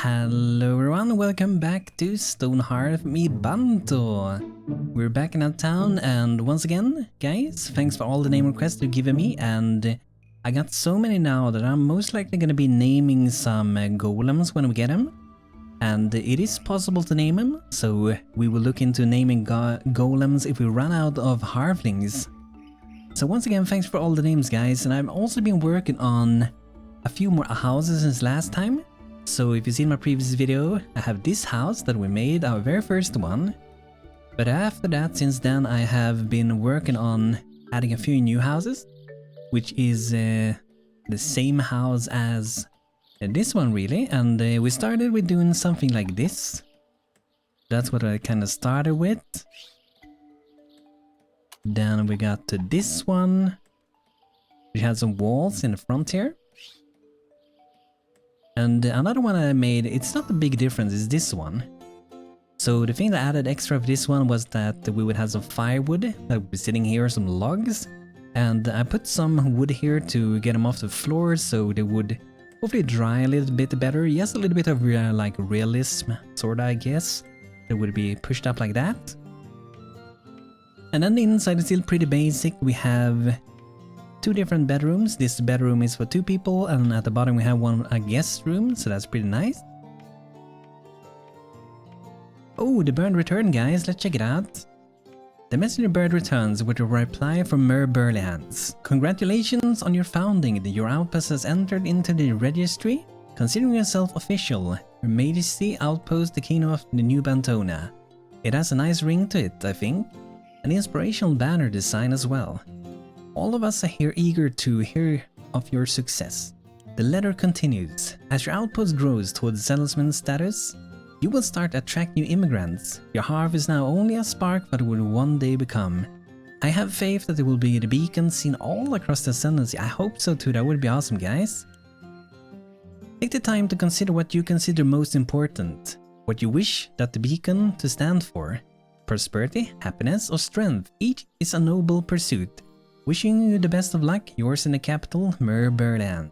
Hello everyone, welcome back to Stonehearth BANTO. We're back in our town, and once again, guys, thanks for all the name requests you've given me, and I got so many now that I'm most likely gonna be naming some golems when we get them. And it is possible to name them, so we will look into naming golems if we run out of halflings. So once again, thanks for all the names, guys, and I've also been working on a few more houses since last time. So if you've seen my previous video, I have this house that we made, our very first one. But after that, since then, I have been working on adding a few new houses, which is the same house as this one really. And we started with doing something like this. That's what I kind of started with. Then we got to this one, which had some walls in the front here. And another one I made, it's not a big difference, it's this one. So the thing that added extra of this one was that we would have some firewood that would be sitting here, some logs. And I put some wood here to get them off the floor so they would hopefully dry a little bit better. Yes, a little bit of like realism, sorta, I guess. It would be pushed up like that. And then the inside is still pretty basic. We have two different bedrooms. This bedroom is for two people, and at the bottom we have a guest room, so that's pretty nice. Oh, the bird returned, guys, let's check it out. The messenger bird returns with a reply from Mer Burleyhands. Congratulations on your founding. Your outpost has entered into the registry. Considering yourself official, Her Majesty outpost the kingdom of the new Bantonia. It has a nice ring to it, I think. An inspirational banner design as well. All of us are here eager to hear of your success. The letter continues. As your outpost grows towards settlement status, you will start to attract new immigrants. Your hearth is now only a spark, but it will one day become. I have faith that it will be the beacon seen all across the ascendancy. I hope so too, that would be awesome, guys. Take the time to consider what you consider most important. What you wish that the beacon to stand for. Prosperity, happiness, or strength. Each is a noble pursuit. Wishing you the best of luck, yours in the capital, Mer Burland.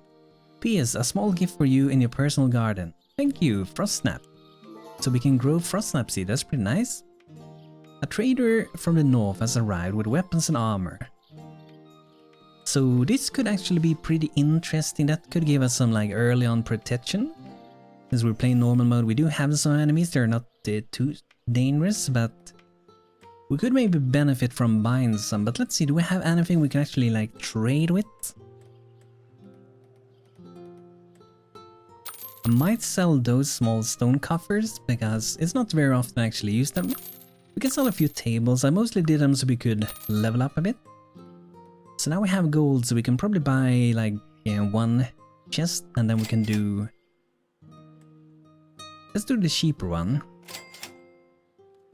P.S. A small gift for you in your personal garden. Thank you, Frostsnap. So we can grow Frostsnap seed, that's pretty nice. A trader from the north has arrived with weapons and armor. So this could actually be pretty interesting. That could give us some like early on protection. Since we're playing normal mode, we do have some enemies, they're not too dangerous, but we could maybe benefit from buying some. But let's see, do we have anything we can actually like trade with? I might sell those small stone coffers because it's not very often I actually use them. We can sell a few tables. I mostly did them so we could level up a bit. So now we have gold, so we can probably buy like one chest, and then we can do... Let's do the cheaper one.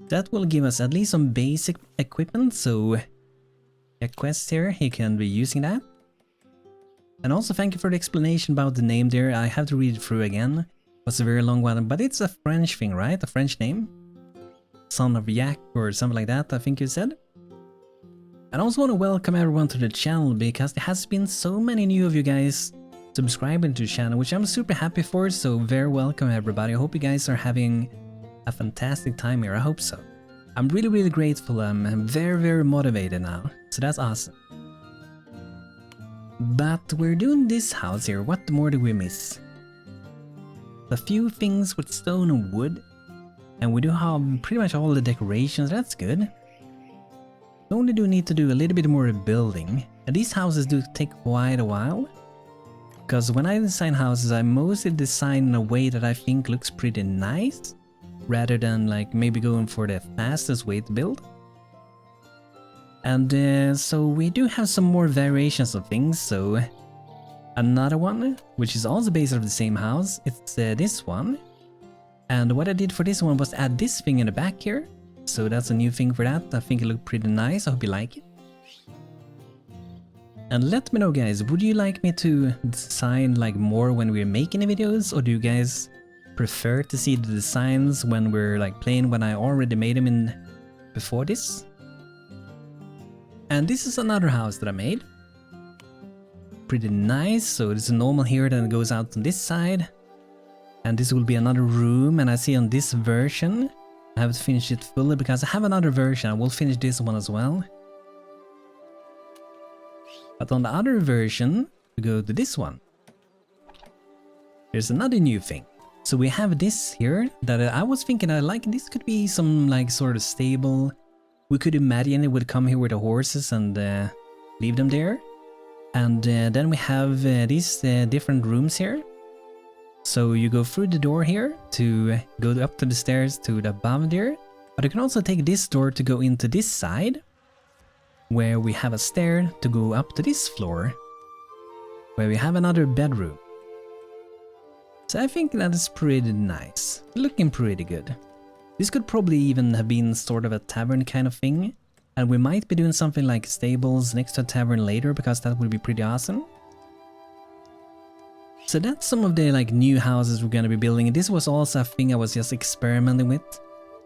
That will give us at least some basic equipment, so a quest here, he can be using that. And also thank you for the explanation about the name there. I have to read it through again. It was a very long one, but it's a French thing, right? A French name? Son of Yak or something like that, I think you said. And I also want to welcome everyone to the channel because there has been so many new of you guys subscribing to the channel, which I'm super happy for, so very welcome everybody. I hope you guys are having a fantastic time here, I hope so. I'm really grateful. I'm very motivated now, so that's awesome. But we're doing this house here. What more do we miss? A few things with stone and wood, and we do have pretty much all the decorations. That's good. We only do need to do a little bit more building, and these houses do take quite a while, because when I design houses I mostly design in a way that I think looks pretty nice, rather than like maybe going for the fastest way to build. And so we do have some more variations of things. So another one, which is also based on the same house, it's this one. And what I did for this one was add this thing in the back here. So that's a new thing for that. I think it looked pretty nice. I hope you like it. And let me know, guys, would you like me to design like more when we're making the videos, or do you guys prefer to see the designs when we're like playing, when I already made them in before this? And this is another house that I made. Pretty nice. So it's a normal here, then it goes out on this side. And this will be another room, and I see on this version, I have to finish it fully because I have another version. I will finish this one as well. But on the other version, we go to this one. There's another new thing. So we have this here that I was thinking this could be some like sort of stable. We could imagine it would come here with the horses and leave them there. And then we have these different rooms here. So you go through the door here to go up to the stairs to the above there. But you can also take this door to go into this side, where we have a stair to go up to this floor, where we have another bedroom. So I think that is pretty nice, looking pretty good. This could probably even have been sort of a tavern kind of thing, and we might be doing something like stables next to a tavern later, because that would be pretty awesome. So that's some of the like new houses we're gonna be building. This was also a thing I was just experimenting with.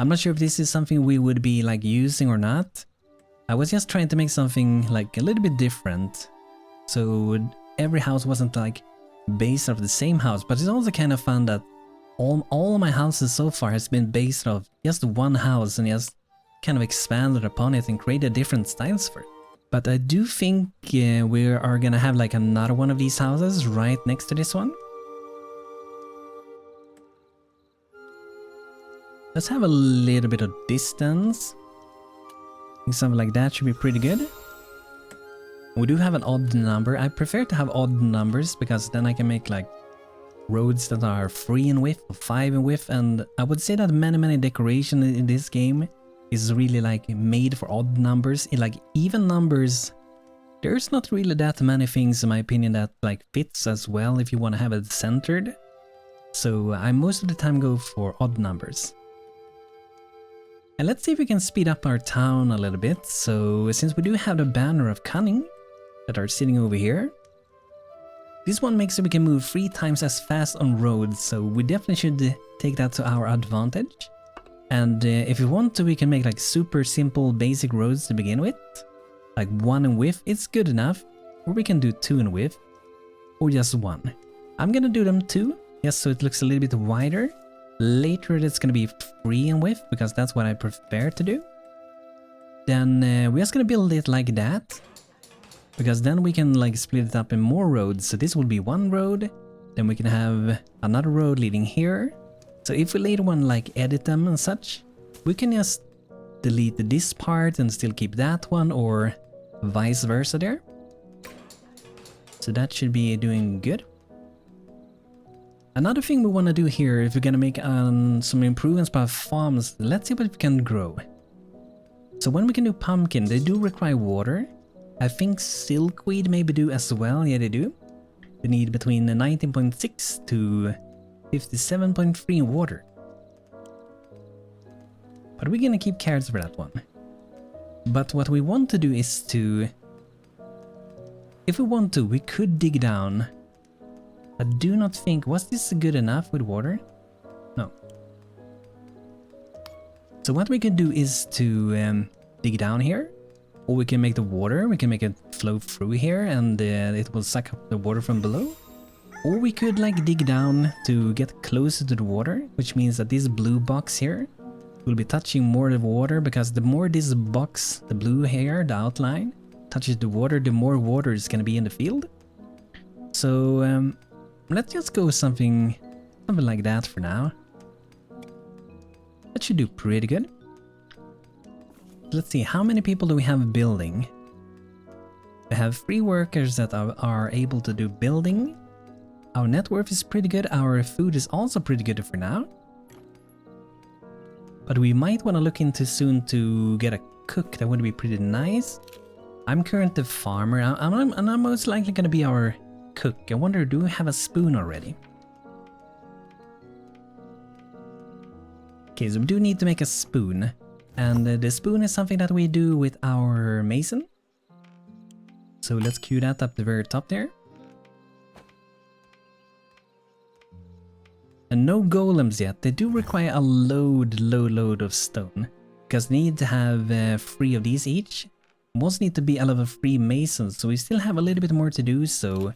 I'm not sure if this is something we would be like using or not. I was just trying to make something like a little bit different, so every house wasn't like based off the same house. But it's also kind of fun that all my houses so far has been based off just one house and just kind of expanded upon it and created different styles for it. But I do think we are gonna have like another one of these houses right next to this one. Let's have a little bit of distance. I think something like that should be pretty good. We do have an odd number. I prefer to have odd numbers because then I can make like roads that are 3 in width or 5 in width, and I would say that many decoration in this game is really like made for odd numbers. In like even numbers, there's not really that many things in my opinion that like fits as well if you want to have it centered. So I most of the time go for odd numbers. And let's see if we can speed up our town a little bit. So since we do have the banner of cunning that are sitting over here, this one makes so we can move 3 times as fast on roads, so we definitely should take that to our advantage. And if we want to, we can make like super simple basic roads to begin with. Like 1 in width, it's good enough. Or we can do 2 in width. Or just 1. I'm gonna do them 2, just so it looks a little bit wider. Later it's gonna be 3 in width, because that's what I prefer to do. Then we're just gonna build it like that. Because then we can like split it up in more roads. So this will be 1 road. Then we can have another road leading here. So if we later want to like edit them and such, we can just delete this part and still keep that one, or vice versa there. So that should be doing good. Another thing we want to do here, if we're gonna make some improvements by farms, let's see what we can grow. So when we can do pumpkin, they do require water. I think silkweed maybe do as well. Yeah, they do. They need between 19.6 to 57.3 in water. But we're gonna keep carrots for that one. But what we want to do is to... If we want to, we could dig down. I do not think... Was this good enough with water? No. So what we can do is to dig down here. Or we can make the water, we can make it flow through here and it will suck up the water from below. Or we could like dig down to get closer to the water, which means that this blue box here will be touching more of the water, because the more this box, the blue here, the outline, touches the water, the more water is going to be in the field. So let's just go something like that for now. That should do pretty good. Let's see, how many people do we have building? We have 3 workers that are able to do building. Our net worth is pretty good. Our food is also pretty good for now. But we might want to look into soon to get a cook. That would be pretty nice. I'm currently the farmer, and I'm most likely going to be our cook. I wonder, do we have a spoon already? Okay, so we do need to make a spoon. And the spoon is something that we do with our mason. So let's cue that up the very top there. And no golems yet. They do require a load of stone, because they need to have 3 of these each. Most need to be a level 3 mason, so we still have a little bit more to do. So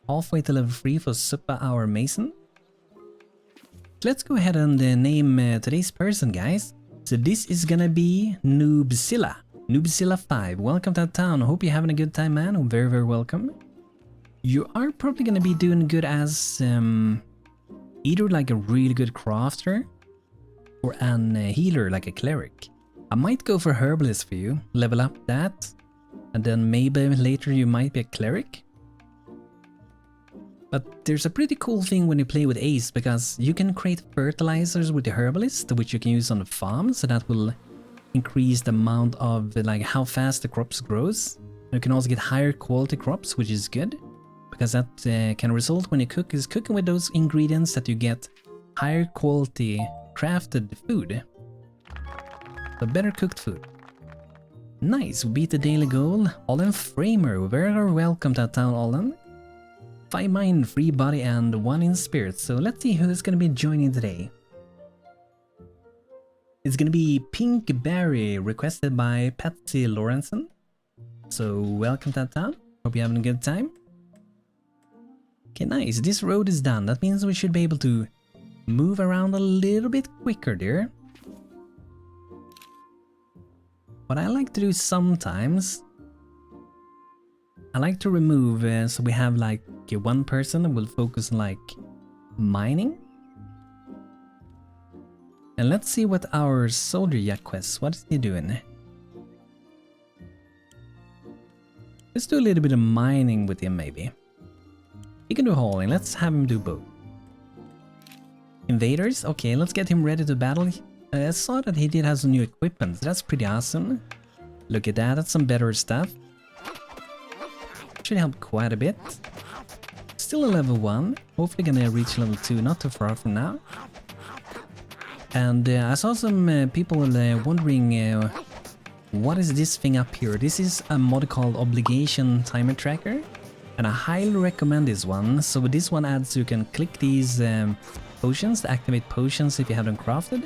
halfway to level 3 for Suppa, our mason. let's go ahead and name today's person, guys. So this is gonna be Noobzilla. Noobzilla 5. Welcome to town. Hope you're having a good time, man. Very, very welcome. You are probably gonna be doing good as either like a really good crafter or an healer, like a cleric. I might go for herbalist for you, level up that, and then maybe later you might be a cleric. But there's a pretty cool thing when you play with Ace, because you can create fertilizers with the herbalist, which you can use on the farm, so that will increase the amount of like how fast the crops grows. You can also get higher quality crops, which is good, because that can result when you cook is cooking with those ingredients that you get higher quality crafted food. So better cooked food. Nice, we beat the daily goal. Olin Framer, very welcome to town, Olin. 5 mind, 3 body, and 1 in spirit. So let's see who's gonna be joining today. It's gonna be Pink Berry, requested by Patsy Lawrenson. So welcome to town. Hope you're having a good time. Okay, nice. This road is done. That means we should be able to move around a little bit quicker there. What I like to do sometimes, I like to remove, so we have like one person that will focus on like mining. And let's see what our soldier yak quests, what is he doing? Let's do a little bit of mining with him maybe. He can do hauling, let's have him do both. Invaders, okay, let's get him ready to battle. I saw that he did have some new equipment, so that's pretty awesome. Look at that, that's some better stuff. Should help quite a bit. Still a level 1, hopefully gonna reach level 2 not too far from now. And I saw some people wondering what is this thing up here. This is a mod called Obligation Timer Tracker, and I highly recommend this one. So with this one adds, you can click these potions to activate potions if you have them crafted.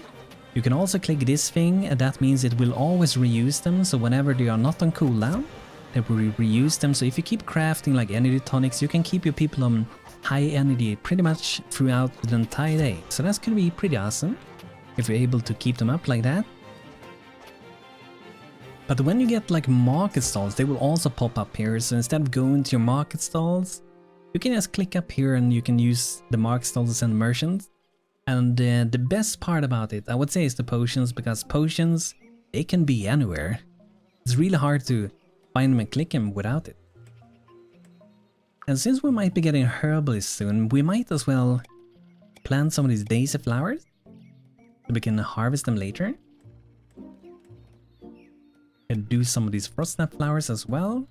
You can also click this thing, and that means it will always reuse them, so whenever they are not on cooldown, they will reuse them. So if you keep crafting like energy tonics, you can keep your people on high energy pretty much throughout the entire day. So that's gonna be pretty awesome if you're able to keep them up like that. But when you get like market stalls, they will also pop up here. So instead of going to your market stalls, you can just click up here and you can use the market stalls to send merchants. And the best part about it, I would say, is the potions, because potions, they can be anywhere. It's really hard to find them and click them without it. And since we might be getting herbalists soon, we might as well plant some of these daisy flowers so we can harvest them later. And do some of these frostnut flowers as well.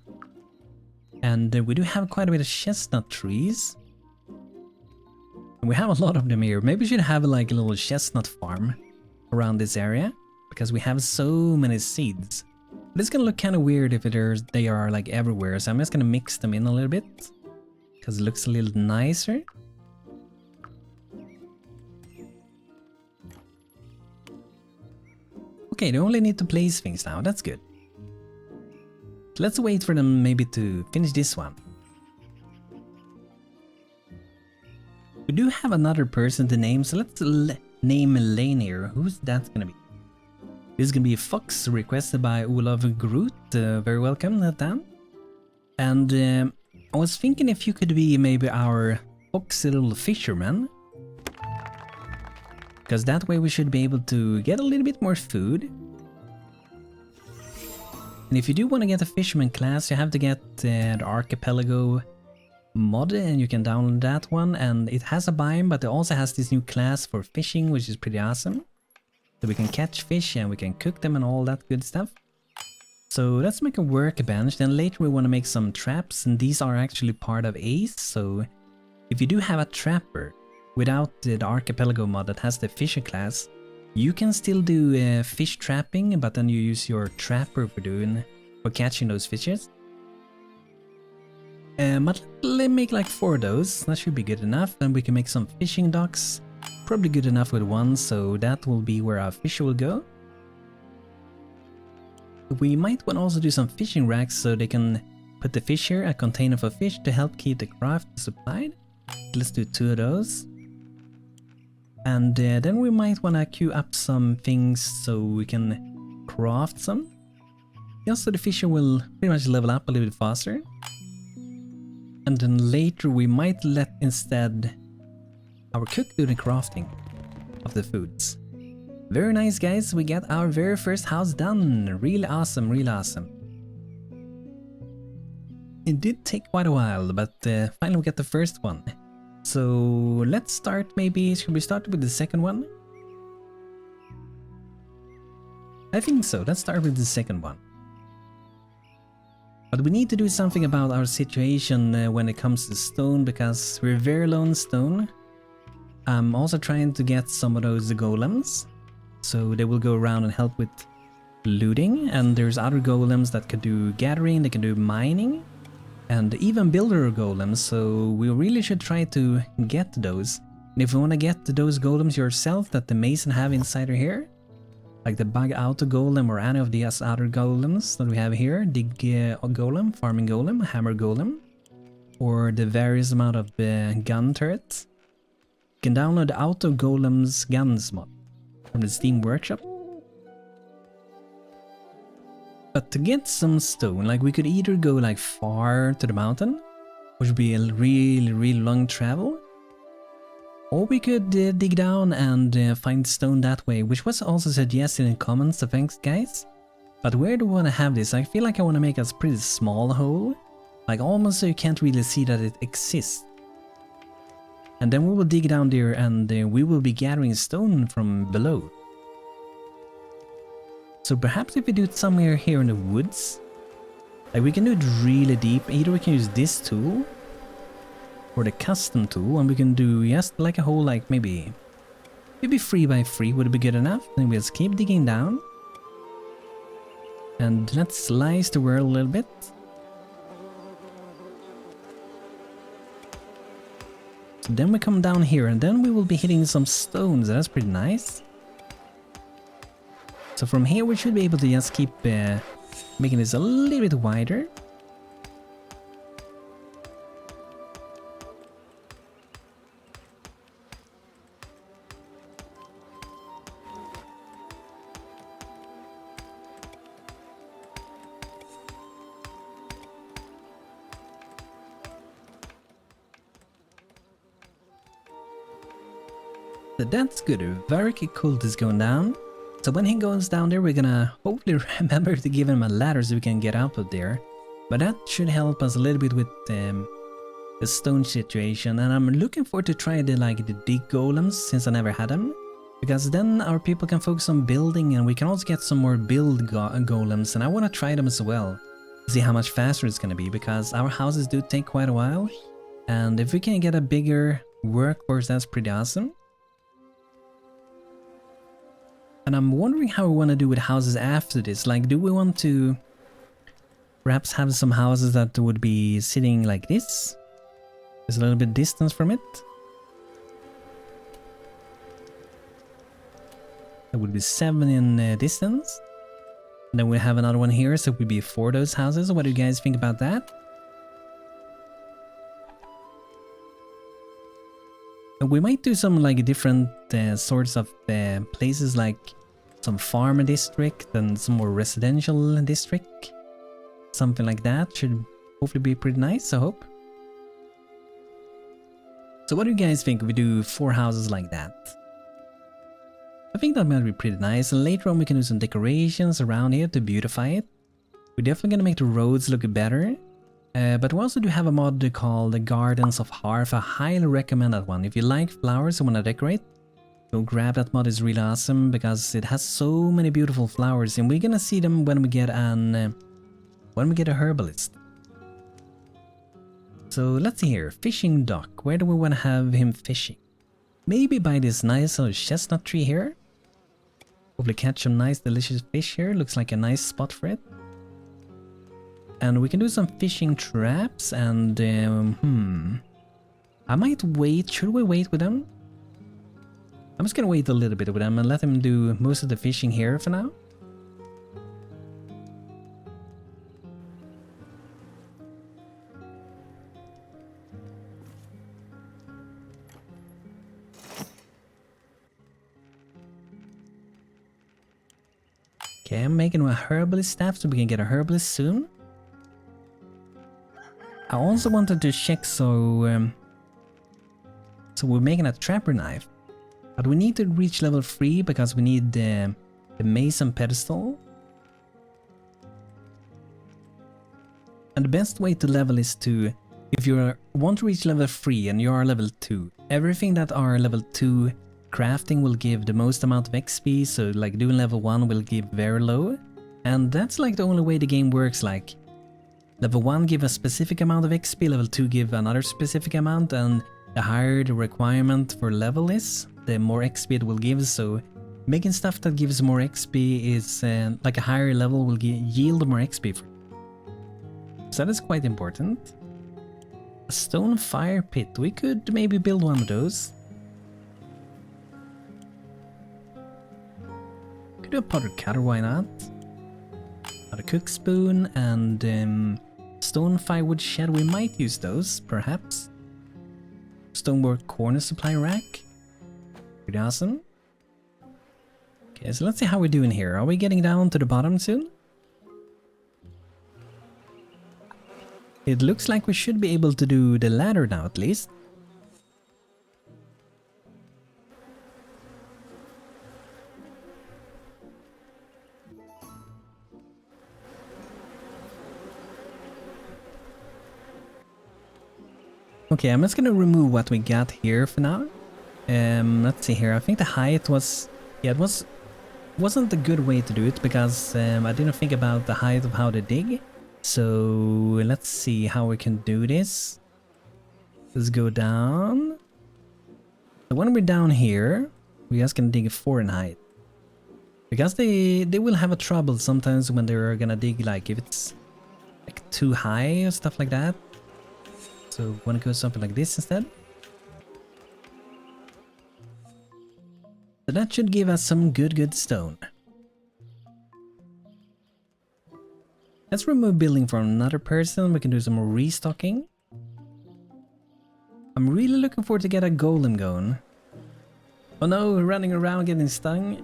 And we do have quite a bit of chestnut trees. And we have a lot of them here. Maybe we should have like a little chestnut farm around this area, because we have so many seeds. But it's gonna look kind of weird if they are like everywhere, so I'm just gonna mix them in a little bit, because it looks a little nicer. Okay, they only need to place things now, that's good. Let's wait for them maybe to finish this one. We do have another person to name, so let's name Lanier. Who's that gonna be? This is gonna be Fox, requested by Olaf Groot. Very welcome, Dan. And I was thinking if you could be maybe our foxy little fisherman, because that way we should be able to get a little bit more food. And if you do want to get a fisherman class, you have to get the Archipelago mod, and you can download that one, and it has a biome, but it also has this new class for fishing, which is pretty awesome. So we can catch fish and we can cook them and all that good stuff. So let's make a workbench, then later we want to make some traps, and these are actually part of Ace. So if you do have a trapper without the Archipelago mod that has the fisher class, you can still do fish trapping, but then you use your trapper for catching those fishes. But let's make like 4 of those, that should be good enough. Then we can make some fishing docks, probably good enough with 1, so that will be where our fish will go. We might want to also do some fishing racks, so they can put the fish here, a container for fish to help keep the craft supplied. Let's do 2 of those. And then we might want to queue up some things so we can craft some. Just so the fisher will pretty much level up a little bit faster. And then later we might let instead our cook do the crafting of the foods. Very nice, guys. We got our very first house done. Really awesome, really awesome. It did take quite a while, but finally we got the first one. So let's start maybe, should we start with the second one? I think so, let's start with the second one. But we need to do something about our situation when it comes to stone, because we're very low on stone. I'm also trying to get some of those golems, so they will go around and help with looting, and there's other golems that can do gathering, they can do mining, and even builder golems, so we really should try to get those. And if you want to get those golems yourself that the mason have inside here, like the bug Auto Golem or any of the other golems that we have here, dig golem, farming golem, hammer golem, or the various amount of gun turrets, you can download the Auto Golem's guns mod from the Steam Workshop. But to get some stone, like we could either go like far to the mountain, which would be a really long travel, or we could dig down and find stone that way, which was also suggested in comments, so thanks guys. But where do I want to have this? I feel like I want to make a pretty small hole, like almost so you can't really see that it exists. And then we will dig down there and we will be gathering stone from below. So perhaps if we do it somewhere here in the woods, like we can do it really deep. Either we can use this tool or the custom tool, and we can do just like a hole, like maybe 3 by 3 would be good enough. Then we'll just keep digging down. And let's slice the world a little bit. So then we come down here and then we will be hitting some stones. That's pretty nice. So from here we should be able to just keep making this a little bit wider. So that's good. Varric cult is going down. So when he goes down there, we're gonna hopefully remember to give him a ladder so we can get out of there. But that should help us a little bit with the stone situation. And I'm looking forward to try the dig golems, since I never had them. Because then our people can focus on building, and we can also get some more build golems. And I want to try them as well. See how much faster it's gonna be, because our houses do take quite a while. And if we can get a bigger workforce, that's pretty awesome. And I'm wondering how we want to do with houses after this. Like, do we want to perhaps have some houses that would be sitting like this? There's a little bit distance from it. That would be 7 in distance. And then we have another one here, so it would be 4 of those houses. What do you guys think about that? We might do some different sorts of places, like some farm district and some more residential district. Something like that should hopefully be pretty nice, I hope. So what do you guys think if we do 4 houses like that? I think that might be pretty nice, and later on we can do some decorations around here to beautify it. We're definitely gonna make the roads look better. But we also do have a mod called the Gardens of Hearth. I highly recommend that one. If you like flowers and want to decorate, go grab that mod. It's really awesome because it has so many beautiful flowers, and we're gonna see them when we get a herbalist. So let's see here, fishing dock. Where do we want to have him fishing? Maybe by this nice little chestnut tree here. Hopefully catch some nice delicious fish here. Looks like a nice spot for it. And we can do some fishing traps, and I might wait. Should we wait with them? I'm just gonna wait a little bit with them and let them do most of the fishing here for now. Okay, I'm making a herbalist staff so we can get a herbalist soon. I also wanted to check so we're making a trapper knife. But we need to reach level 3 because we need the mason pedestal. And the best way to level is to, if you want to reach level 3 and you are level 2, everything that are level 2 crafting will give the most amount of XP, so like doing level 1 will give very low. And that's like the only way the game works, like level 1 give a specific amount of XP, level 2 give another specific amount, and the higher the requirement for level is, the more XP it will give, so making stuff that gives more XP is like a higher level will yield more XP for you. So that is quite important. A stone fire pit, we could maybe build one of those. Could do a powder cutter, why not? A cook spoon and stone firewood shed, we might use those, perhaps. Stonework corner supply rack. Pretty awesome. Okay, so let's see how we're doing here. Are we getting down to the bottom soon? It looks like we should be able to do the ladder now at least. Okay, I'm just gonna remove what we got here for now. Let's see here. I think the height was, yeah, wasn't a good way to do it because I didn't think about the height of how to dig. So let's see how we can do this. Let's go down. So when we're down here, we're just gonna dig 4 in height. Because they will have a trouble sometimes when they're gonna dig, like if it's like too high or stuff like that. So wanna go something like this instead. So that should give us some good stone. Let's remove building from another person. We can do some more restocking. I'm really looking forward to get a golem going. Oh no, we're running around getting stung.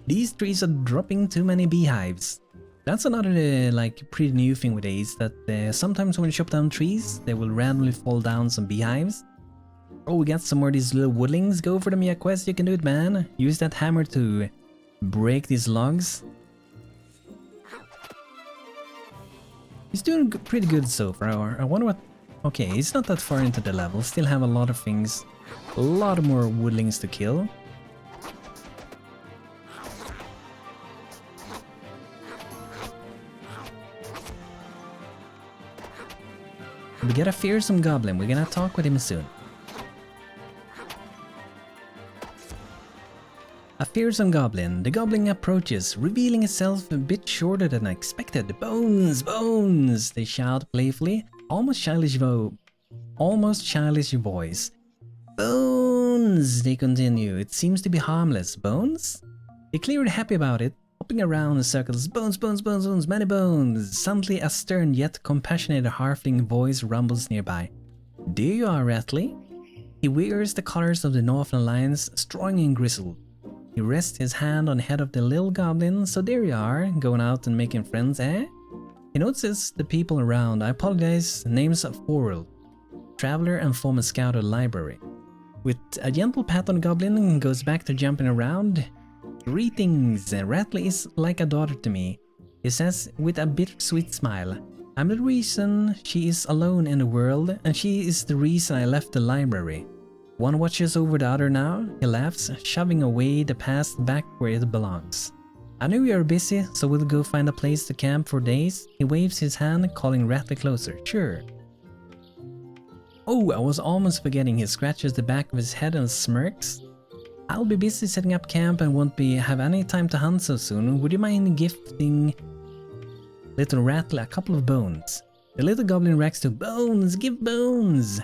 These trees are dropping too many beehives. That's another like pretty new thing with these, that sometimes when you chop down trees, they will randomly fall down some beehives. Oh, we got some more of these little woodlings. Go for them, yeah, quest, you can do it, man. Use that hammer to break these logs. He's doing pretty good so far. I wonder what... Okay, he's not that far into the level. Still have a lot of things. A lot more woodlings to kill. We get a fearsome goblin. We're gonna talk with him soon. A fearsome goblin. The goblin approaches, revealing itself a bit shorter than expected. Bones! Bones! They shout playfully, almost childish voice. Bones! They continue. It seems to be harmless. Bones? They're clearly happy about it, hopping around in circles. Bones, bones, bones, bones, many bones! Suddenly a stern yet compassionate halfling voice rumbles nearby. There you are, Ratley. He wears the colors of the Northern Alliance, strong and grizzled. He rests his hand on the head of the little goblin. So there you are, going out and making friends, eh? He notices the people around. I apologize. Name's Forel, traveler and former scout of the library. With a gentle pat on the goblin, goes back to jumping around. Greetings, Ratley is like a daughter to me, he says with a bittersweet smile. I'm the reason she is alone in the world, and she is the reason I left the library. One watches over the other now, he laughs, shoving away the past back where it belongs. I know you are busy, so we'll go find a place to camp for days. He waves his hand, calling Ratley closer. Sure. Oh, I was almost forgetting. He scratches the back of his head and smirks. I'll be busy setting up camp and won't have any time to hunt so soon. Would you mind gifting little Ratley a couple of bones? The little goblin reacts to bones, give bones!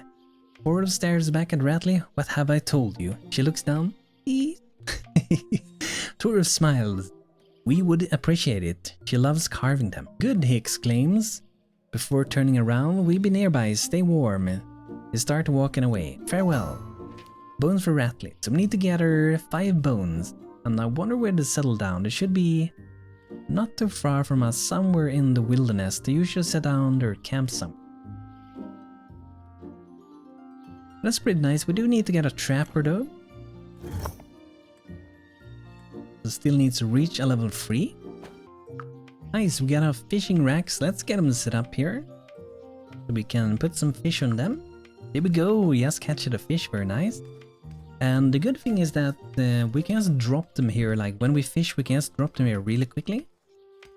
Forel stares back at Ratley. What have I told you? She looks down. Toril smiles. We would appreciate it. She loves carving them. Good, he exclaims. Before turning around, we'll be nearby. Stay warm. They start walking away. Farewell. Bones for Rattly. So we need to gather 5 bones. And I wonder where to settle down. They should be not too far from us, somewhere in the wilderness. They usually set down their camp somewhere. That's pretty nice. We do need to get a trapper though. So still needs to reach a level 3. Nice, we got our fishing racks. Let's get them set up here. So we can put some fish on them. There we go, yes, catch the fish, very nice. And the good thing is that we can just drop them here, like when we fish we can just drop them here really quickly.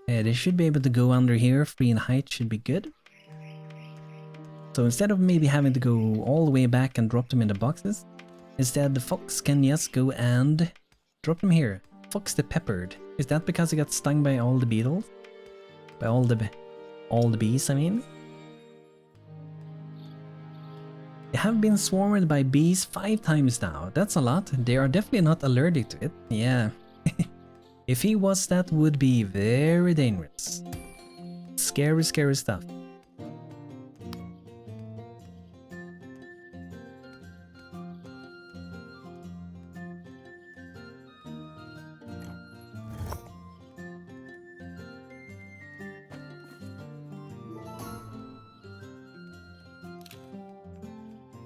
They should be able to go under here, 3 in height should be good. So instead of maybe having to go all the way back and drop them in the boxes, instead the fox can just go and drop them here. Fox the Peppered. Is that because he got stung by all the beetles? By all the bees, I mean? They have been swarmed by bees 5 times now. That's a lot. They are definitely not allergic to it. Yeah. If he was, that would be very dangerous. Scary, scary stuff.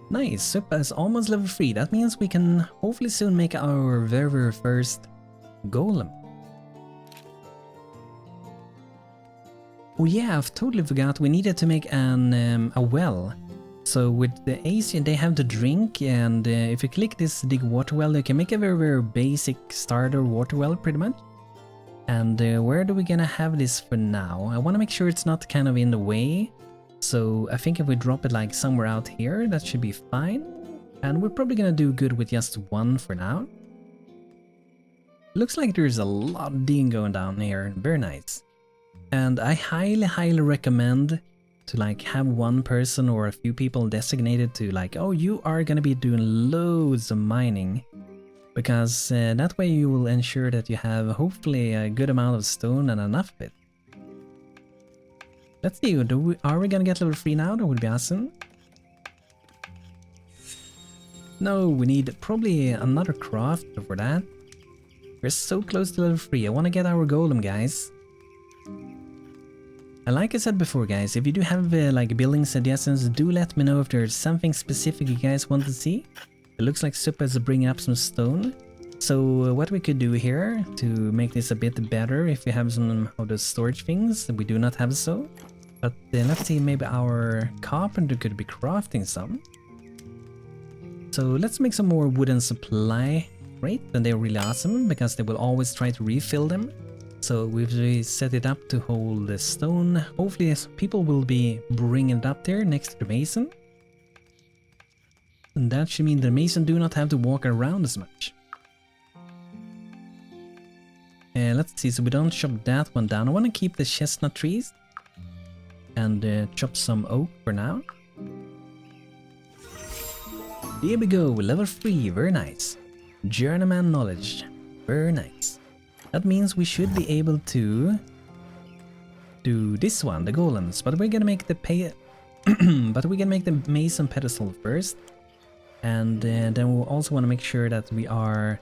Nice, Supa is almost level 3. That means we can hopefully soon make our very first golem. Oh yeah, I've totally forgot. We needed to make a well. So with the AC, they have the drink, and if you click this dig water well, you can make a very basic starter water well, pretty much. And where are we gonna have this for now? I want to make sure it's not kind of in the way. So I think if we drop it like somewhere out here, that should be fine. And we're probably gonna do good with just 1 for now. Looks like there's a lot of digging going down here, very nice. And I highly recommend to like have 1 person or a few people designated to like, oh, you are gonna be doing loads of mining. Because that way you will ensure that you have hopefully a good amount of stone and enough of it. Let's see, are we gonna get level 3 now? That would be awesome. No, we need probably another craft for that. We're so close to level 3. I want to get our golem, guys. And like I said before, guys, if you do have like building suggestions, do let me know if there's something specific you guys want to see. It looks like Supa is bringing up some stone. So what we could do here to make this a bit better, if we have some of those storage things, we do not have so. But let's see, maybe our carpenter could be crafting some. So let's make some more wooden supply. Great, and they're really awesome because they will always try to refill them. So we've set it up to hold the stone. Hopefully people will be bringing it up there next to the mason. And that should mean the mason do not have to walk around as much. Let's see, so we don't chop that one down. I want to keep the chestnut trees. And chop some oak for now. Here we go, level 3, very nice. Journeyman knowledge, very nice. That means we should be able to do this one, the golems, but we're gonna make the mason pedestal first. And then we'll also want to make sure that we are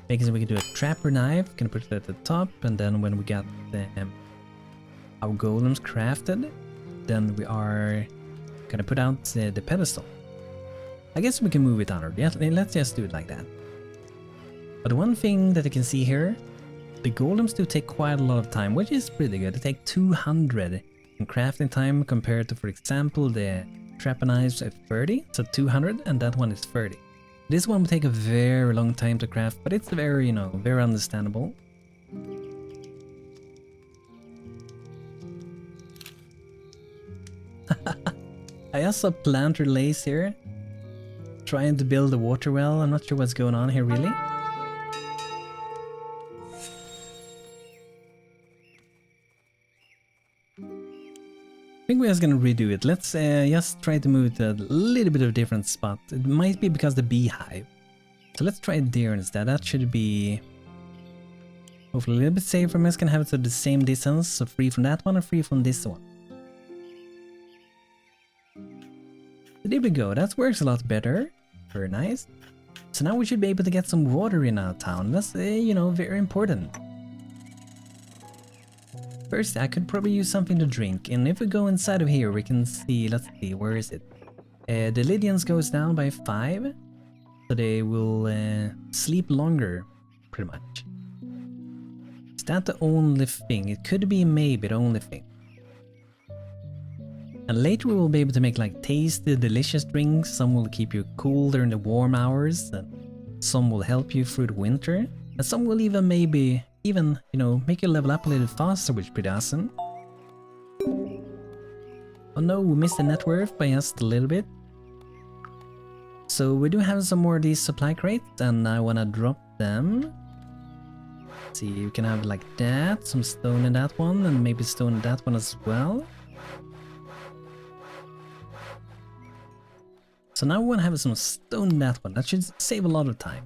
making so we can do a trapper knife, can put it at the top, and then when we got our golems crafted, then we are gonna put out the pedestal. I guess we can move it on. Yeah, let's just do it like that. But one thing that you can see here, the golems do take quite a lot of time, which is pretty good. They take 200 in crafting time compared to, for example, the trapper knives at 30, so 200, and that one is 30. This one will take a very long time to craft, but it's very, very understandable. I also planter lace here, trying to build a water well. I'm not sure what's going on here really. I think we're just gonna redo it. Let's just try to move to a little bit of a different spot. It might be because the beehive. So let's try it there instead. That should be hopefully a little bit safer. I'm just gonna have it to the same distance, so free from that one and free from this one. So there we go, that works a lot better. Very nice. So now we should be able to get some water in our town. That's, you know, very important. First, I could probably use something to drink, and if we go inside of here, we can see, let's see, where is it? The Lydians goes down by 5, so they will sleep longer, pretty much. Is that the only thing? It could be maybe the only thing. And later we will be able to make like tasty, delicious drinks. Some will keep you cool during the warm hours, and some will help you through the winter, and some will even maybe you know, make you level up a little faster, which is pretty awesome. Oh no, we missed the net worth by just a little bit. So we do have some more of these supply crates, and I wanna drop them. Let's see, you can have like that, some stone in that one, and maybe stone in that one as well. So now we wanna have some stone in that one. That should save a lot of time.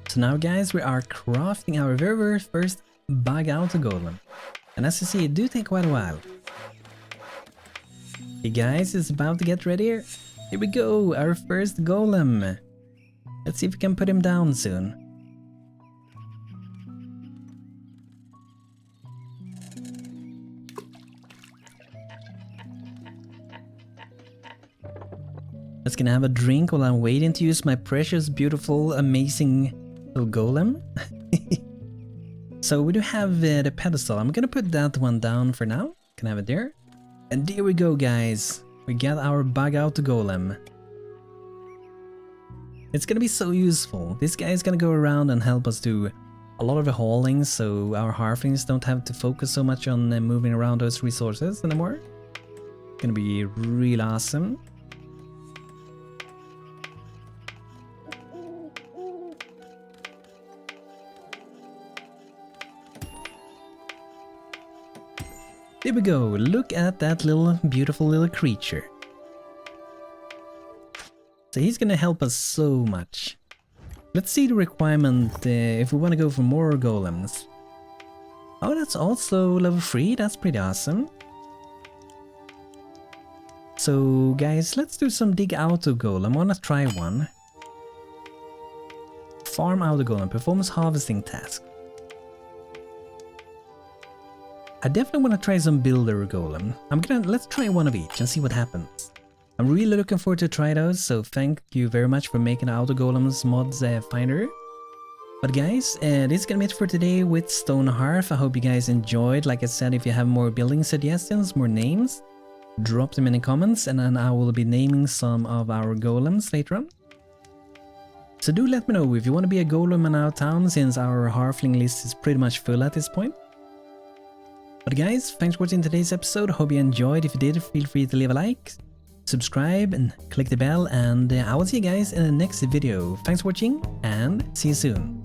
So now guys, we are crafting our very first bug Auto Golem. And as you see, it do take quite a while. Okay guys, it's about to get ready. Here we go, our first golem. Let's see if we can put him down soon. Just gonna have a drink while I'm waiting to use my precious, beautiful, amazing golem. So we do have the pedestal. I'm gonna put that one down for now. Can have it there. And there we go guys. We got our bug Auto Golem. It's gonna be so useful. This guy is gonna go around and help us do a lot of the hauling, so our halflings don't have to focus so much on moving around those resources anymore. Gonna be real awesome. There we go, look at that little beautiful little creature. So he's gonna help us so much. Let's see the requirement if we want to go for more golems. Oh, that's also level 3, that's pretty awesome. So guys, let's do some dig Auto Golem. I wanna try one. Farm Auto Golem, performs harvesting task. I definitely want to try some builder golem. Let's try one of each and see what happens. I'm really looking forward to try those, so thank you very much for making Auto Golems mods finder. But guys, this is gonna be it for today with Stonehearth. I hope you guys enjoyed. Like I said, if you have more building suggestions, more names, drop them in the comments, and then I will be naming some of our golems later on. So do let me know if you want to be a golem in our town, since our halfling list is pretty much full at this point. But guys, thanks for watching today's episode. Hope you enjoyed. If you did, feel free to leave a like, subscribe, and click the bell. And I will see you guys in the next video. Thanks for watching, and see you soon.